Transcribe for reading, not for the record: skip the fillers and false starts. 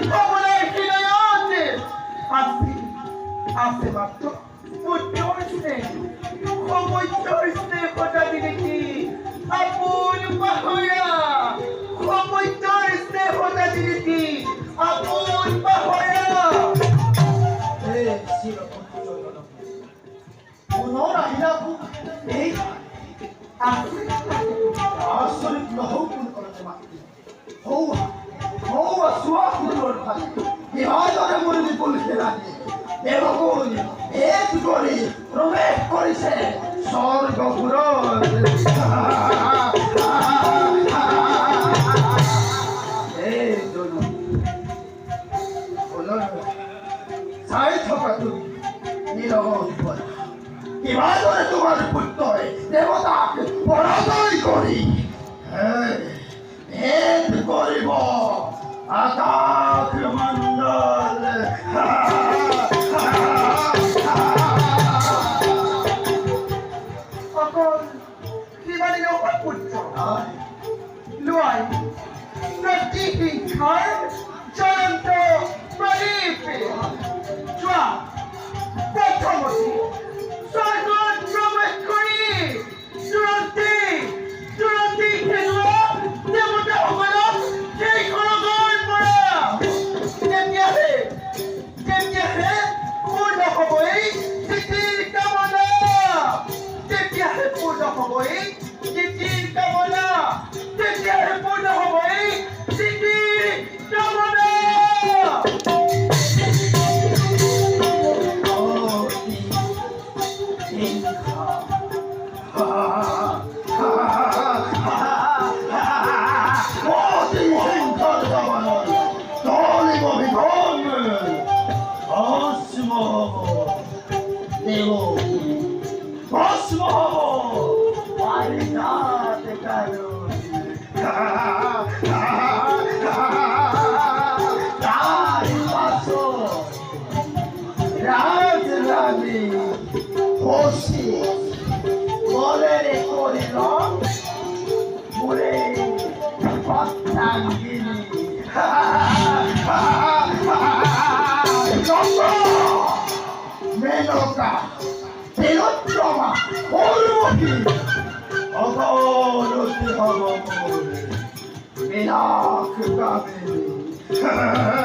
খবরের হৃদয়তে আছে মাত্র পুত্র স্নেহ খবর স্নেহটা দিলে কি আপন পাহয়া খবর স্নেহটা দিলে কি আপন পাহয়া মনোরাহিলাপু এই আসলে নহৌকুন করতে মাতি হৌয়া হৌয়া সুয়াকুর ভাই বিহারে মুরলি বলতে রাখে দেবগুণ এক করে প্রবেশ করেছে স্বর্গপুর এই জন্য সাই থকা তুমি নিরবধ বলা কিভাবে তোমার পুত্র দেবতাকে পরাজয় করি ভেদ করিব আকাশ মণ্ডল সকল কিবানি লোকের পুত্র লুয়াই প্রতিহিংসার চলন্ত প্রদীপে প্রথমটি স্বর্গত প্রবেশ করি চূড়ান্তি খেলুয়া দেবতা সকলক সেই খড়গৰ পৰা তেতিয়াহে পূৰ্ণ হ'ব এই চিঠিৰ কামনা তেতিয়াহে পূৰ্ণ হ'ব এই চিঠিৰ কামনা তেতিয়াহে পূৰ্ণ হ'ব এই চিঠিৰ কামনা Meloka, Pelotroma, Oroki, Ogoro, Menak, Gabi.